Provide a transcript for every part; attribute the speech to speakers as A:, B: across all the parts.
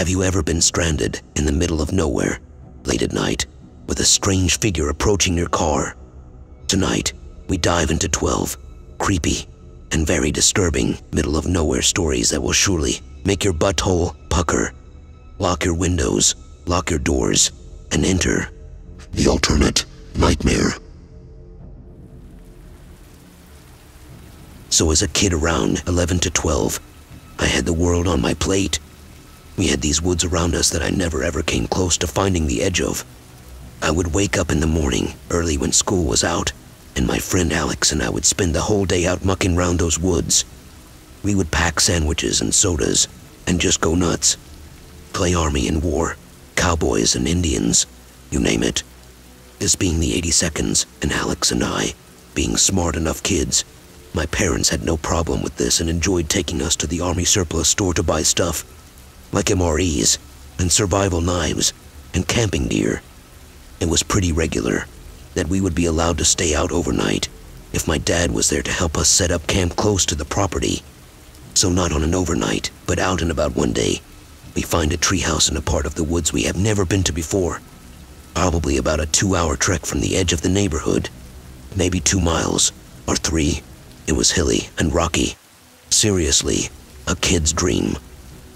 A: Have you ever been stranded in the middle of nowhere, late at night, with a strange figure approaching your car? Tonight, we dive into 12 creepy and very disturbing middle-of-nowhere stories that will surely make your butthole pucker. Lock your windows, lock your doors, and enter the alternate nightmare. So as a kid around 11 to 12, I had the world on my plate. We had these woods around us that I never ever came close to finding the edge of. I would wake up in the morning, early when school was out, and my friend Alex and I would spend the whole day out mucking around those woods. We would pack sandwiches and sodas and just go nuts. Play army and war, cowboys and Indians, you name it. This being the 82nds, and Alex and I, being smart enough kids, my parents had no problem with this and enjoyed taking us to the army surplus store to buy stuff, like MREs and survival knives and camping gear. It was pretty regular that we would be allowed to stay out overnight if my dad was there to help us set up camp close to the property. So not on an overnight, but out and about one day, we find a treehouse in a part of the woods we have never been to before. Probably about a 2-hour trek from the edge of the neighborhood. Maybe 2 miles, or 3. It was hilly and rocky. Seriously, a kid's dream.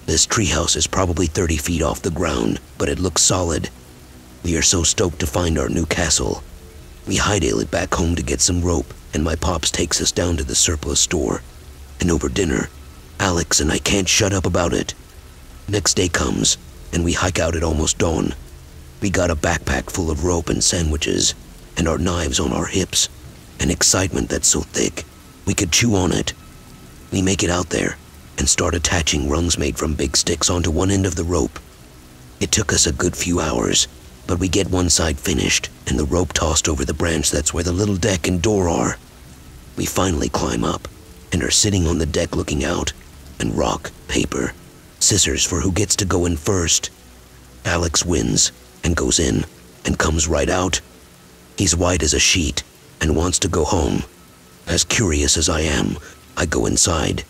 A: This treehouse is probably 30 feet off the ground, but it looks solid. We are so stoked to find our new castle. We hightail it back home to get some rope, and my pops takes us down to the surplus store. And over dinner, Alex and I can't shut up about it. Next day comes, and we hike out at almost dawn. We got a backpack full of rope and sandwiches, and our knives on our hips, and excitement that's so thick, we could chew on it. We make it out there, and start attaching rungs made from big sticks onto one end of the rope. It took us a good few hours, but we get one side finished, and the rope tossed over the branch that's where the little deck and door are. We finally climb up, and are sitting on the deck looking out, and rock, paper, scissors for who gets to go in first. Alex wins, and goes in, and comes right out. He's white as a sheet, and wants to go home. As curious as I am, I go inside.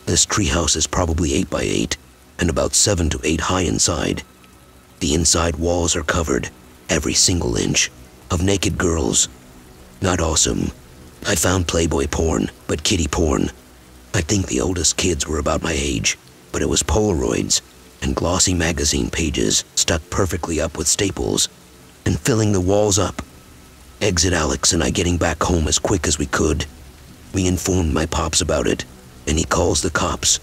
A: This treehouse is probably 8 by 8, and about 7 to 8 high inside. The inside walls are covered, every single inch, of naked girls. Not awesome. I found Playboy porn, but kiddie porn. I think the oldest kids were about my age, but it was Polaroids and glossy magazine pages stuck perfectly up with staples and filling the walls up. Exit Alex and I getting back home as quick as we could. We informed my pops about it, and he calls the cops.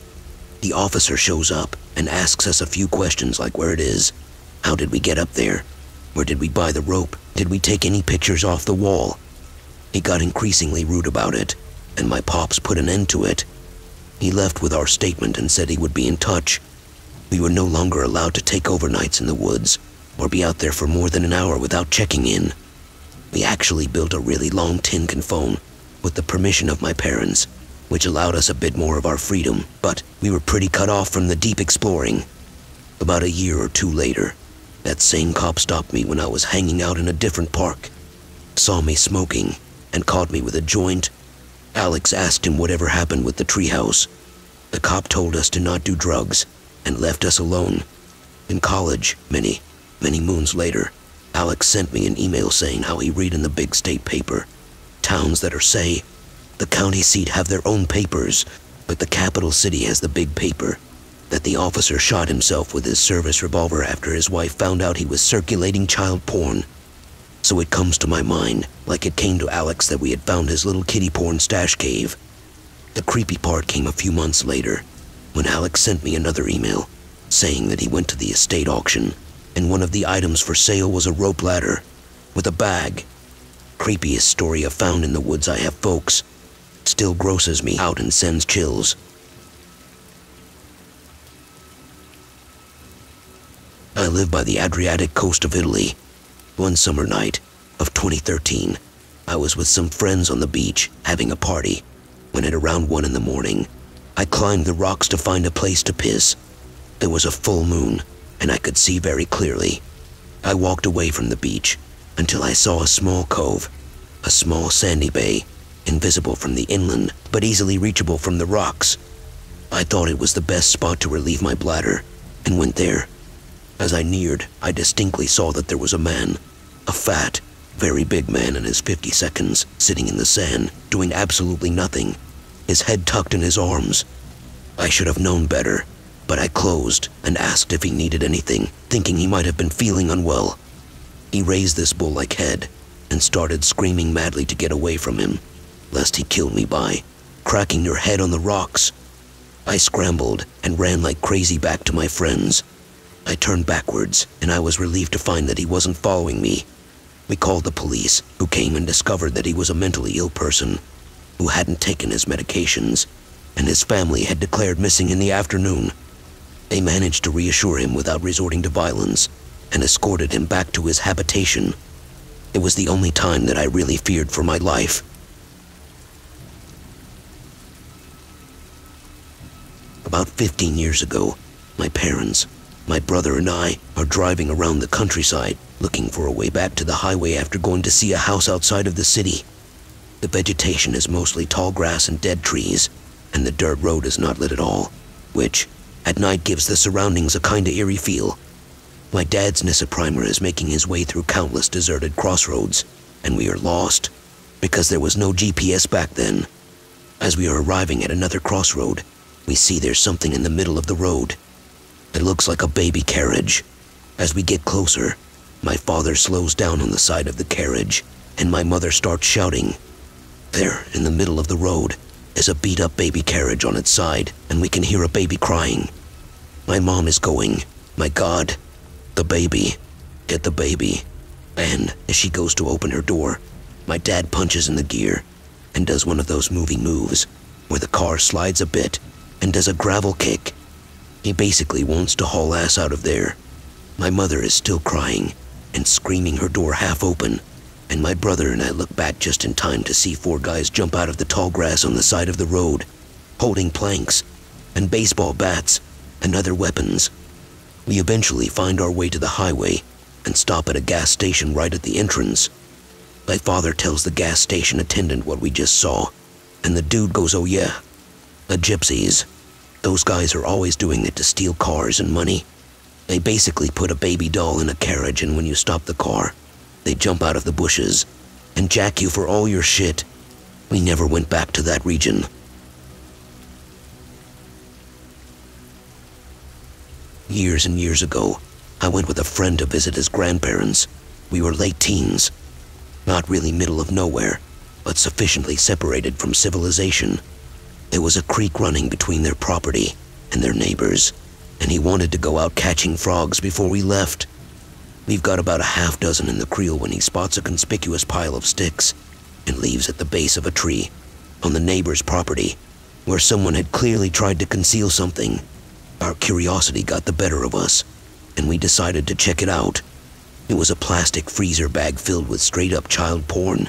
A: The officer shows up and asks us a few questions like where it is. How did we get up there? Where did we buy the rope? Did we take any pictures off the wall? He got increasingly rude about it, and my pops put an end to it. He left with our statement and said he would be in touch. We were no longer allowed to take overnights in the woods, or be out there for more than an hour without checking in. We actually built a really long tin can phone, with the permission of my parents, which allowed us a bit more of our freedom, but we were pretty cut off from the deep exploring. About a year or 2 later, that same cop stopped me when I was hanging out in a different park, saw me smoking, and caught me with a joint. Alex asked him whatever happened with the treehouse. The cop told us to not do drugs, and left us alone. In college, many moons later, Alex sent me an email saying how he read in the big state paper, towns that are, say, the county seat have their own papers, but the capital city has the big paper, that the officer shot himself with his service revolver after his wife found out he was circulating child porn. So it comes to my mind, like it came to Alex that we had found his little kiddie porn stash cave. The creepy part came a few months later, when Alex sent me another email, saying that he went to the estate auction, and one of the items for sale was a rope ladder, with a bag. Creepiest story I've found in the woods I have, folks. Still grosses me out and sends chills. I live by the Adriatic coast of Italy. One summer night of 2013, I was with some friends on the beach having a party, when at around 1 in the morning, I climbed the rocks to find a place to piss. There was a full moon, and I could see very clearly. I walked away from the beach until I saw a small cove, a small sandy bay, invisible from the inland, but easily reachable from the rocks. I thought it was the best spot to relieve my bladder, and went there. As I neared, I distinctly saw that there was a man, a fat, very big man in his 52nds, sitting in the sand, doing absolutely nothing, his head tucked in his arms. I should have known better, but I closed and asked if he needed anything, thinking he might have been feeling unwell. He raised this bull-like head and started screaming madly to get away from him, lest he kill me by cracking your head on the rocks. I scrambled and ran like crazy back to my friends. I turned backwards, and I was relieved to find that he wasn't following me. We called the police, who came and discovered that he was a mentally ill person who hadn't taken his medications, and his family had declared missing in the afternoon. They managed to reassure him without resorting to violence and escorted him back to his habitation. It was the only time that I really feared for my life. About 15 years ago, my parents, my brother and I are driving around the countryside looking for a way back to the highway after going to see a house outside of the city. The vegetation is mostly tall grass and dead trees, and the dirt road is not lit at all, which, at night, gives the surroundings a kinda eerie feel. My dad's Nissa Primer is making his way through countless deserted crossroads, and we are lost, because there was no GPS back then. As we are arriving at another crossroad, we see there's something in the middle of the road. It looks like a baby carriage. As we get closer, my father slows down on the side of the carriage, and my mother starts shouting. There, in the middle of the road, is a beat-up baby carriage on its side, and we can hear a baby crying. My mom is going, "My God, the baby, get the baby." And as she goes to open her door, my dad punches in the gear and does one of those movie moves where the car slides a bit and does a gravel kick. He basically wants to haul ass out of there. My mother is still crying and screaming, her door half open, and my brother and I look back just in time to see 4 guys jump out of the tall grass on the side of the road, holding planks and baseball bats and other weapons. We eventually find our way to the highway and stop at a gas station right at the entrance. My father tells the gas station attendant what we just saw, and the dude goes, "Oh yeah, the gypsies. Those guys are always doing it to steal cars and money. They basically put a baby doll in a carriage, and when you stop the car, they jump out of the bushes and jack you for all your shit." We never went back to that region. Years and years ago, I went with a friend to visit his grandparents. We were late teens. Not really middle of nowhere, but sufficiently separated from civilization. There was a creek running between their property and their neighbors, and he wanted to go out catching frogs before we left. We've got about a half dozen in the creel when he spots a conspicuous pile of sticks and leaves at the base of a tree on the neighbor's property, where someone had clearly tried to conceal something. Our curiosity got the better of us, and we decided to check it out. It was a plastic freezer bag filled with straight-up child porn.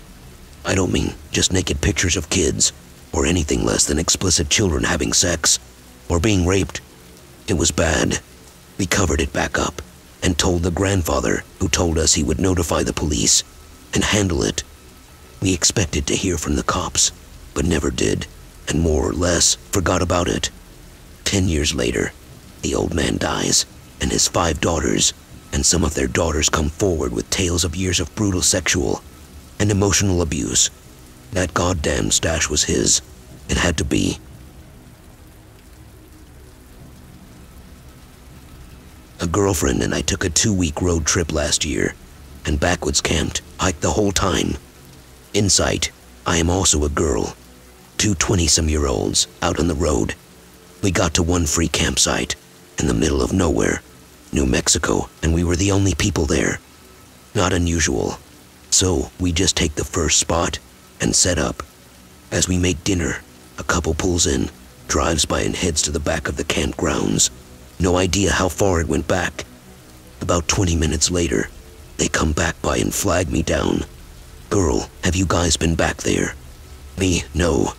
A: I don't mean just naked pictures of kids, or anything less than explicit children having sex, or being raped. It was bad. We covered it back up, and told the grandfather, who told us he would notify the police and handle it. We expected to hear from the cops, but never did, and more or less forgot about it. 10 years later, the old man dies, and his 5 daughters, and some of their daughters come forward with tales of years of brutal sexual and emotional abuse. That goddamn stash was his. It had to be. A girlfriend and I took a 2-week road trip last year, and backwoods camped, hiked the whole time. In sight, I am also a girl. 2 20-some-year-olds out on the road. We got to one free campsite in the middle of nowhere, New Mexico, and we were the only people there. Not unusual. So we just take the first spot and set up. As we make dinner, a couple pulls in, drives by and heads to the back of the campgrounds. No idea how far it went back. About 20 minutes later, they come back by and flag me down. "Girl, have you guys been back there?" Me, "No."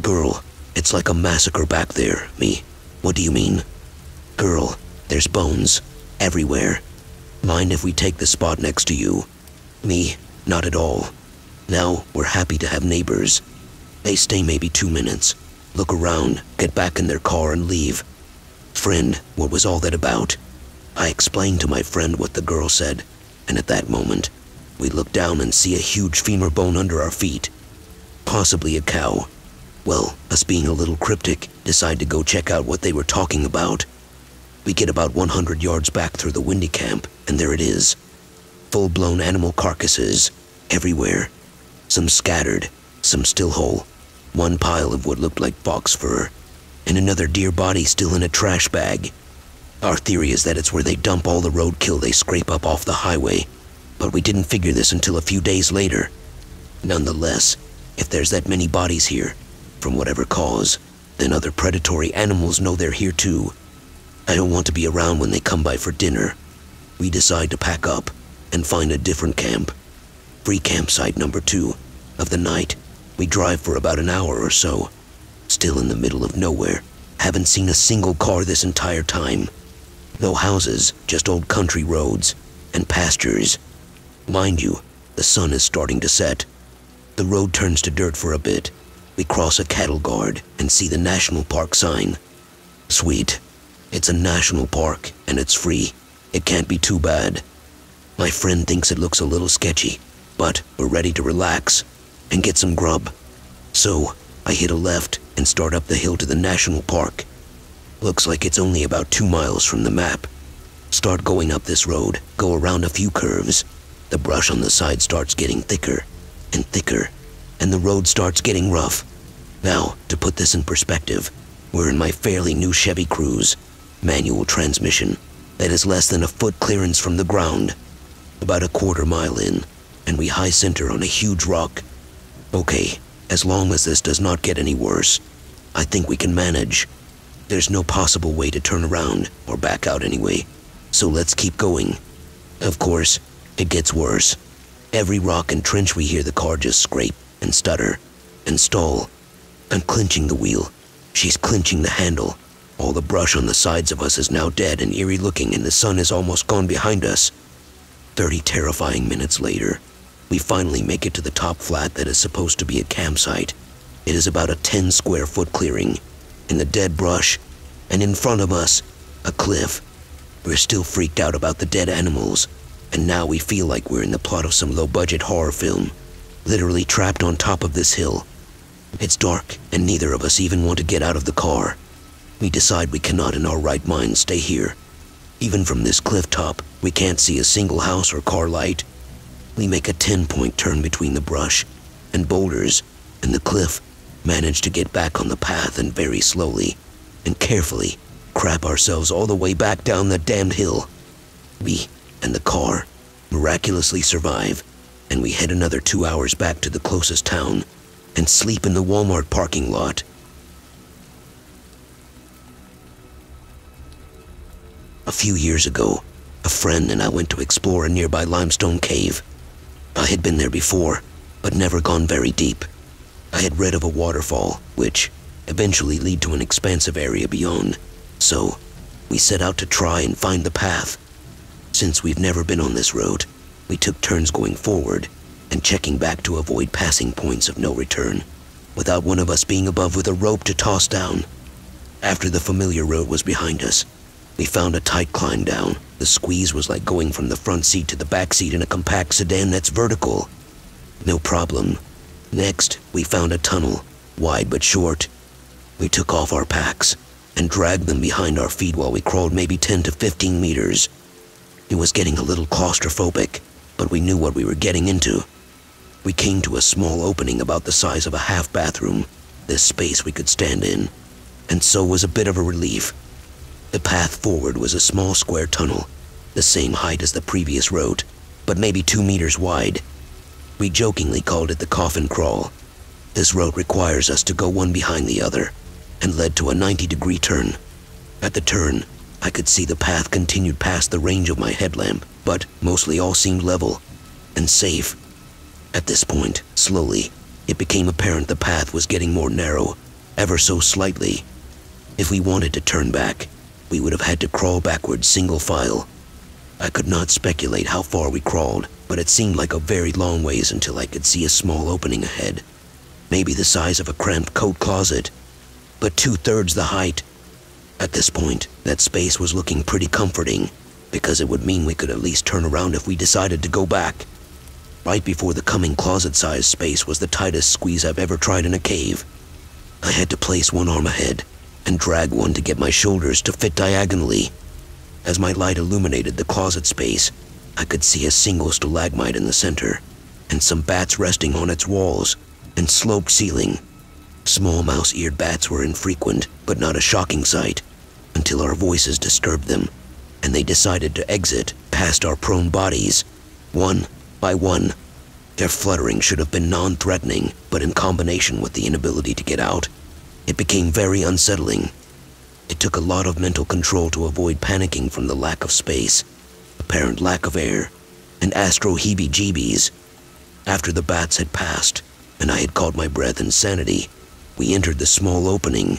A: "Girl, it's like a massacre back there." Me, "What do you mean?" "Girl, there's bones everywhere. Mind if we take the spot next to you?" Me, "Not at all. Now we're happy to have neighbors." They stay maybe 2 minutes, look around, get back in their car and leave. "Friend, what was all that about?" I explained to my friend what the girl said, and at that moment, we looked down and see a huge femur bone under our feet. Possibly a cow. Well, us being a little cryptic, decide to go check out what they were talking about. We get about 100 yards back through the windy camp, and there it is. Full-blown animal carcasses, everywhere. Some scattered, some still whole. One pile of what looked like fox fur, and another deer body still in a trash bag. Our theory is that it's where they dump all the roadkill they scrape up off the highway, but we didn't figure this until a few days later. Nonetheless, if there's that many bodies here, from whatever cause, then other predatory animals know they're here too. I don't want to be around when they come by for dinner. We decide to pack up and find a different camp. Free campsite number 2 of the night. We drive for about an hour or so. Still in the middle of nowhere. Haven't seen a single car this entire time. No houses, just old country roads and pastures. Mind you, the sun is starting to set. The road turns to dirt for a bit. We cross a cattle guard and see the national park sign. Sweet. It's a national park and it's free. It can't be too bad. My friend thinks it looks a little sketchy, but we're ready to relax and get some grub. So I hit a left and start up the hill to the national park. Looks like it's only about 2 miles from the map. Start going up this road, go around a few curves. The brush on the side starts getting thicker and thicker, and the road starts getting rough. Now, to put this in perspective, we're in my fairly new Chevy Cruze, manual transmission, that is less than a foot clearance from the ground. About a quarter mile in, and we high center on a huge rock. Okay, as long as this does not get any worse, I think we can manage. There's no possible way to turn around, or back out anyway, so let's keep going. Of course, it gets worse. Every rock and trench we hear the car just scrape, and stutter, and stall. I'm clinching the wheel. She's clinching the handle. All the brush on the sides of us is now dead and eerie looking, and the sun is almost gone behind us. 30 terrifying minutes later, we finally make it to the top flat that is supposed to be a campsite. It is about a 10 square foot clearing, in the dead brush, and in front of us, a cliff. We're still freaked out about the dead animals, and now we feel like we're in the plot of some low-budget horror film, literally trapped on top of this hill. It's dark, and neither of us even want to get out of the car. We decide we cannot in our right minds stay here. Even from this cliff top, we can't see a single house or car light. We make a 10-point turn between the brush and boulders and the cliff, manage to get back on the path and very slowly and carefully crap ourselves all the way back down that damned hill. We and the car miraculously survive, and we head another 2 hours back to the closest town and sleep in the Walmart parking lot. A few years ago, a friend and I went to explore a nearby limestone cave. I had been there before, but never gone very deep. I had read of a waterfall, which eventually lead to an expansive area beyond, so we set out to try and find the path. Since we've never been on this road, we took turns going forward and checking back to avoid passing points of no return, without one of us being above with a rope to toss down. After the familiar road was behind us, we found a tight climb down. The squeeze was like going from the front seat to the back seat in a compact sedan that's vertical. No problem. Next, we found a tunnel, wide but short. We took off our packs and dragged them behind our feet while we crawled maybe 10 to 15 meters. It was getting a little claustrophobic, but we knew what we were getting into. We came to a small opening about the size of a half bathroom, this space we could stand in, and so was a bit of a relief. The path forward was a small square tunnel, the same height as the previous road, but maybe 2 meters wide. We jokingly called it the coffin crawl. This road requires us to go one behind the other, and led to a 90-degree turn. At the turn, I could see the path continued past the range of my headlamp, but mostly all seemed level and safe. At this point, slowly, it became apparent the path was getting more narrow, ever so slightly. If we wanted to turn back, we would have had to crawl backwards single file. I could not speculate how far we crawled, but it seemed like a very long ways until I could see a small opening ahead. Maybe the size of a cramped coat closet, but 2/3 the height. At this point, that space was looking pretty comforting, because it would mean we could at least turn around if we decided to go back. Right before the coming closet-sized space was the tightest squeeze I've ever tried in a cave. I had to place one arm ahead and drag one to get my shoulders to fit diagonally. As my light illuminated the closet space, I could see a single stalagmite in the center, and some bats resting on its walls and sloped ceiling. Small mouse-eared bats were infrequent, but not a shocking sight, until our voices disturbed them, and they decided to exit past our prone bodies, one by one. Their fluttering should have been non-threatening, but in combination with the inability to get out, it became very unsettling. It took a lot of mental control to avoid panicking from the lack of space, apparent lack of air, and astro heebie-jeebies. After the bats had passed, and I had caught my breath in sanity, we entered the small opening.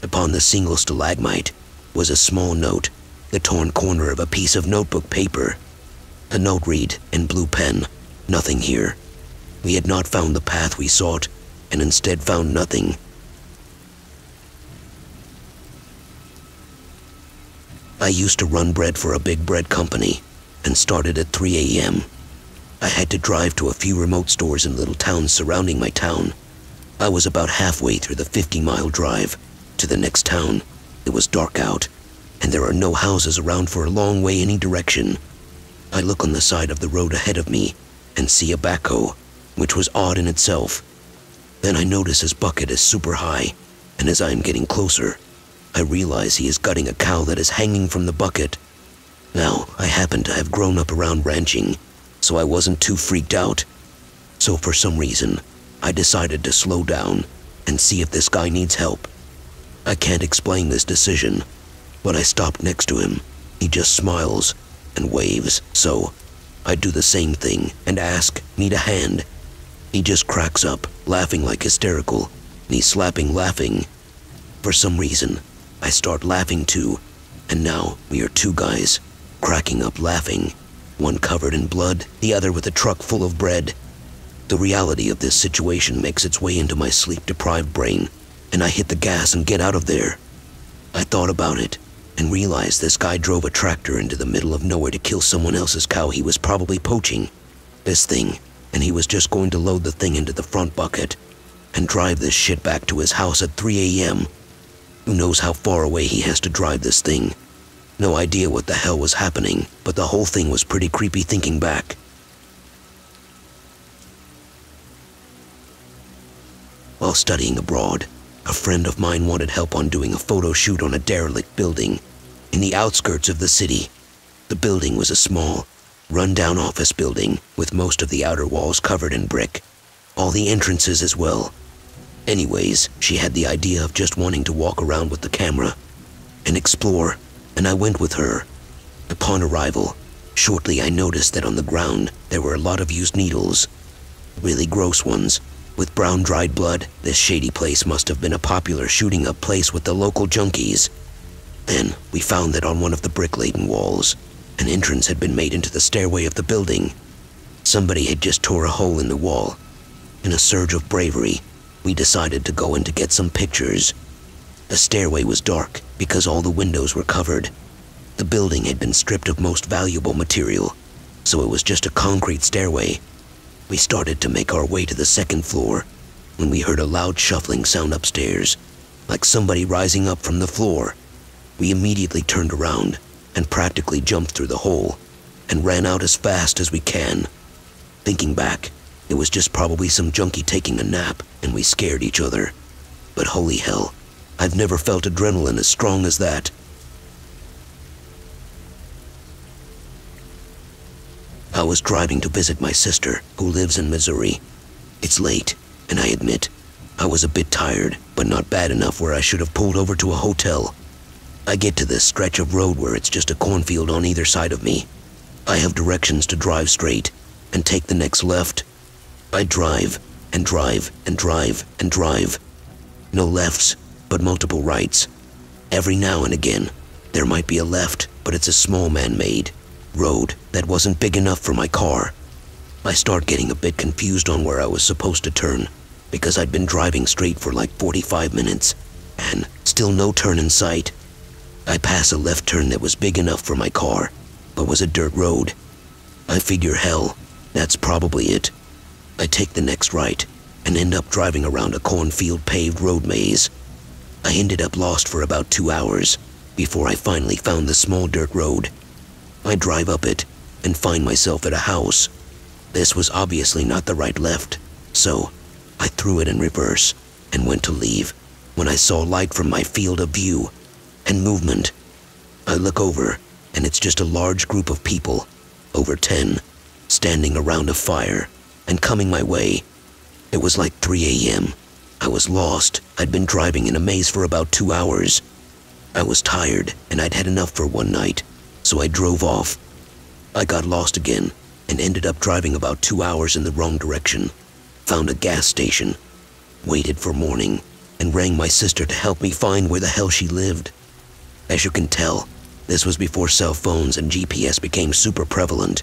A: Upon the single stalagmite was a small note, the torn corner of a piece of notebook paper. A note read in blue pen, "Nothing here." We had not found the path we sought, and instead found nothing. I used to run bread for a big bread company, and started at 3 a.m. I had to drive to a few remote stores in little towns surrounding my town. I was about halfway through the 50-mile drive to the next town. It was dark out, and there are no houses around for a long way any direction. I look on the side of the road ahead of me and see a backhoe, which was odd in itself. Then I notice his bucket is super high, and as I am getting closer, I realize he is gutting a cow that is hanging from the bucket. Now, I happen to have grown up around ranching, so I wasn't too freaked out. So for some reason, I decided to slow down and see if this guy needs help. I can't explain this decision, but I stopped next to him. He just smiles and waves, so I do the same thing and ask, "Need a hand?" He just cracks up, laughing like hysterical, and he's slapping laughing. For some reason, I start laughing too, and now we are two guys, cracking up laughing, one covered in blood, the other with a truck full of bread. The reality of this situation makes its way into my sleep-deprived brain, and I hit the gas and get out of there. I thought about it, and realized this guy drove a tractor into the middle of nowhere to kill someone else's cow he was probably poaching. This thing, and he was just going to load the thing into the front bucket, and drive this shit back to his house at 3 a.m. Who knows how far away he has to drive this thing? No idea what the hell was happening, but the whole thing was pretty creepy thinking back. While studying abroad, a friend of mine wanted help on doing a photo shoot on a derelict building in the outskirts of the city. The building was a small, run-down office building with most of the outer walls covered in brick, all the entrances as well. Anyways, she had the idea of just wanting to walk around with the camera and explore, and I went with her. Upon arrival, shortly I noticed that on the ground there were a lot of used needles, really gross ones, with brown dried blood. This shady place must have been a popular shooting-up place with the local junkies. Then, we found that on one of the brick-laden walls, an entrance had been made into the stairway of the building. Somebody had just tore a hole in the wall. In a surge of bravery, we decided to go in to get some pictures. The stairway was dark because all the windows were covered. The building had been stripped of most valuable material, so it was just a concrete stairway. We started to make our way to the second floor when we heard a loud shuffling sound upstairs, like somebody rising up from the floor. We immediately turned around and practically jumped through the hole and ran out as fast as we can. Thinking back, it was just probably some junkie taking a nap and we scared each other. But holy hell, I've never felt adrenaline as strong as that. I was driving to visit my sister, who lives in Missouri. It's late, and I admit, I was a bit tired, but not bad enough where I should have pulled over to a hotel. I get to this stretch of road where it's just a cornfield on either side of me. I have directions to drive straight and take the next left. I drive and drive and drive and drive. No lefts, but multiple rights. Every now and again, there might be a left, but it's a small man-made road that wasn't big enough for my car. I start getting a bit confused on where I was supposed to turn, because I'd been driving straight for like 45 minutes, and still no turn in sight. I pass a left turn that was big enough for my car, but was a dirt road. I figure, hell, that's probably it. I take the next right and end up driving around a cornfield paved road maze. I ended up lost for about 2 hours before I finally found the small dirt road. I drive up it and find myself at a house. This was obviously not the right left, so I threw it in reverse and went to leave when I saw light from my field of view and movement. I look over and it's just a large group of people, over 10, standing around a fire and coming my way. It was like 3 a.m. I was lost. I'd been driving in a maze for about 2 hours. I was tired and I'd had enough for one night, so I drove off. I got lost again and ended up driving about 2 hours in the wrong direction. Found a gas station, waited for morning, and rang my sister to help me find where the hell she lived. As you can tell, this was before cell phones and GPS became super prevalent.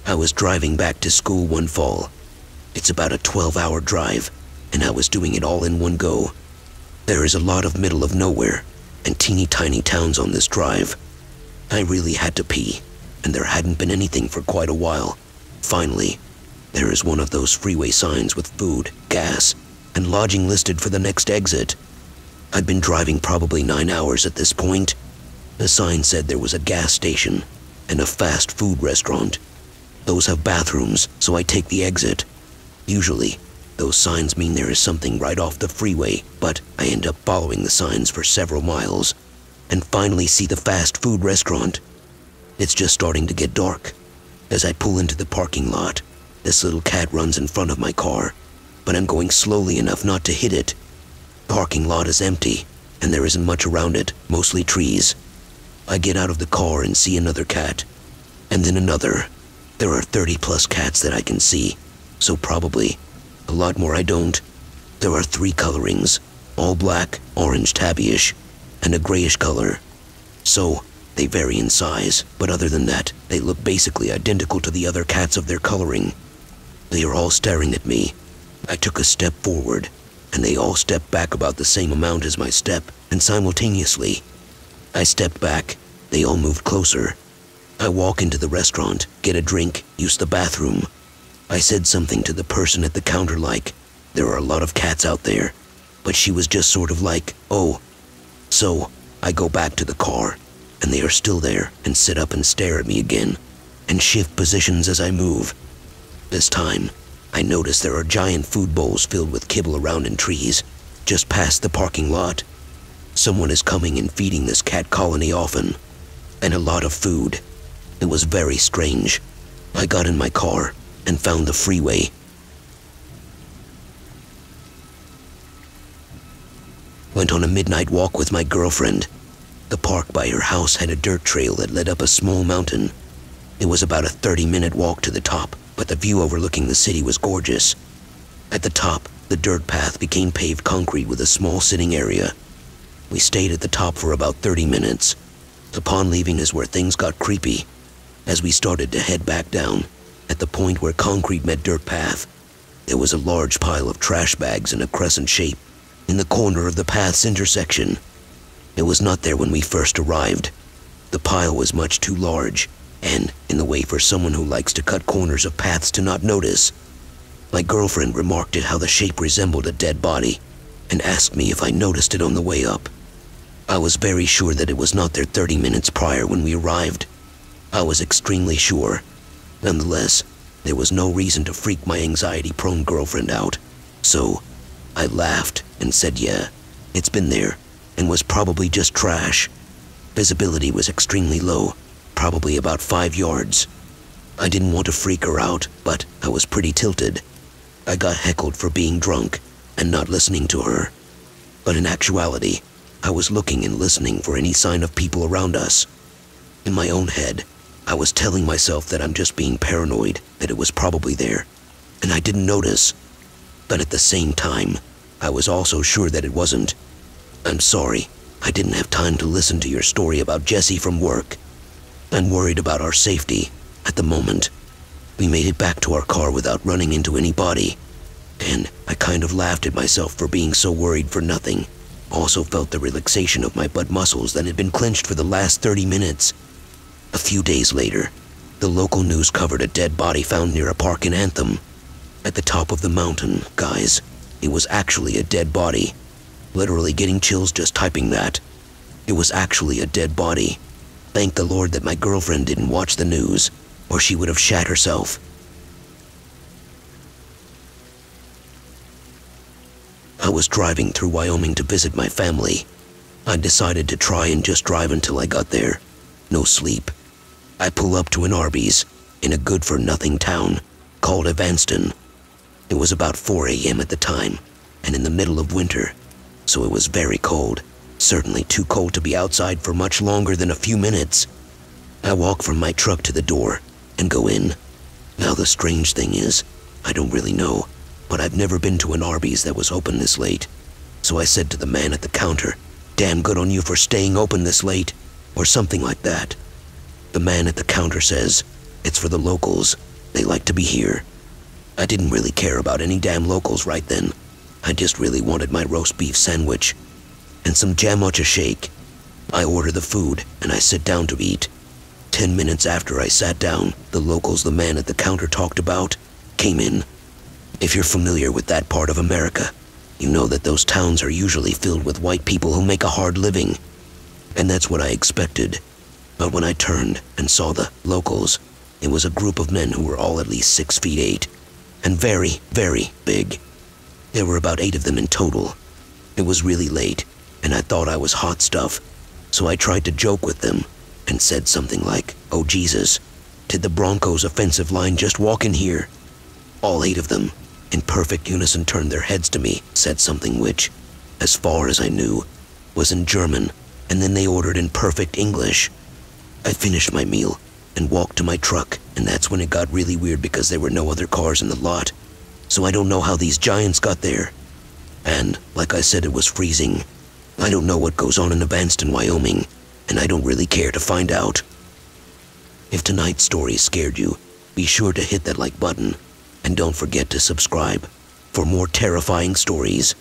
A: I was driving back to school one fall. It's about a 12-hour drive, and I was doing it all in one go. There is a lot of middle of nowhere and teeny tiny towns on this drive. I really had to pee, and there hadn't been anything for quite a while. Finally, there is one of those freeway signs with food, gas, and lodging listed for the next exit. I'd been driving probably 9 hours at this point. The sign said there was a gas station and a fast food restaurant. Those have bathrooms, so I take the exit. Usually, those signs mean there is something right off the freeway, but I end up following the signs for several miles and finally see the fast food restaurant. It's just starting to get dark. As I pull into the parking lot, this little cat runs in front of my car, but I'm going slowly enough not to hit it. The parking lot is empty, and there isn't much around it, mostly trees. I get out of the car and see another cat, and then another. There are 30+ cats that I can see, so probably a lot more I don't. There are 3 colorings, all black, orange tabbyish, and a grayish color. So, they vary in size, but other than that, they look basically identical to the other cats of their coloring. They are all staring at me. I took a step forward, and they all stepped back about the same amount as my step, and simultaneously. I stepped back, they all moved closer. I walk into the restaurant, get a drink, use the bathroom. I said something to the person at the counter like, there are a lot of cats out there, but she was just sort of like, oh. So, I go back to the car, and they are still there and sit up and stare at me again, and shift positions as I move. This time, I notice there are giant food bowls filled with kibble around in trees, just past the parking lot. Someone is coming and feeding this cat colony often, and a lot of food. It was very strange. I got in my car and found the freeway. Went on a midnight walk with my girlfriend. The park by her house had a dirt trail that led up a small mountain. It was about a 30-minute walk to the top, but the view overlooking the city was gorgeous. At the top, the dirt path became paved concrete with a small sitting area. We stayed at the top for about 30 minutes. Upon leaving is where things got creepy. As we started to head back down, at the point where concrete met dirt path, there was a large pile of trash bags in a crescent shape in the corner of the path's intersection. It was not there when we first arrived. The pile was much too large, and in the way for someone who likes to cut corners of paths to not notice. My girlfriend remarked at how the shape resembled a dead body, and asked me if I noticed it on the way up. I was very sure that it was not there 30 minutes prior when we arrived. I was extremely sure. Nonetheless, there was no reason to freak my anxiety-prone girlfriend out, so I laughed and said yeah, it's been there, and was probably just trash. Visibility was extremely low, probably about 5 yards. I didn't want to freak her out, but I was pretty tilted. I got heckled for being drunk and not listening to her. But in actuality, I was looking and listening for any sign of people around us. In my own head, I was telling myself that I'm just being paranoid, that it was probably there, and I didn't notice. But at the same time, I was also sure that it wasn't. I'm sorry, I didn't have time to listen to your story about Jesse from work. I'm worried about our safety at the moment. We made it back to our car without running into anybody, and I kind of laughed at myself for being so worried for nothing. Also felt the relaxation of my butt muscles that had been clenched for the last 30 minutes. A few days later, the local news covered a dead body found near a park in Anthem. At the top of the mountain, guys, it was actually a dead body. Literally getting chills just typing that. It was actually a dead body. Thank the Lord that my girlfriend didn't watch the news, or she would have shat herself. I was driving through Wyoming to visit my family. I decided to try and just drive until I got there. No sleep. I pull up to an Arby's in a good-for-nothing town called Evanston. It was about 4 a.m. at the time, and in the middle of winter, so it was very cold. Certainly too cold to be outside for much longer than a few minutes. I walk from my truck to the door and go in. Now the strange thing is, I don't really know, but I've never been to an Arby's that was open this late. So I said to the man at the counter, "Damn good on you for staying open this late," or something like that. The man at the counter says, "It's for the locals. They like to be here." I didn't really care about any damn locals right then. I just really wanted my roast beef sandwich and some jamocha shake. I order the food and I sit down to eat. 10 minutes after I sat down, the locals the man at the counter talked about came in. If you're familiar with that part of America, you know that those towns are usually filled with white people who make a hard living. And that's what I expected. But when I turned and saw the locals, it was a group of men who were all at least 6'8" and very, very big. There were about 8 of them in total. It was really late, and I thought I was hot stuff, so I tried to joke with them and said something like, "Oh Jesus, did the Broncos offensive line just walk in here?" All 8 of them, in perfect unison, turned their heads to me, said something which, as far as I knew, was in German, and then they ordered in perfect English. I finished my meal and walked to my truck, and that's when it got really weird because there were no other cars in the lot. So I don't know how these giants got there. And, like I said, it was freezing. I don't know what goes on in Evanston, Wyoming, and I don't really care to find out. If tonight's story scared you, be sure to hit that like button, and don't forget to subscribe for more terrifying stories.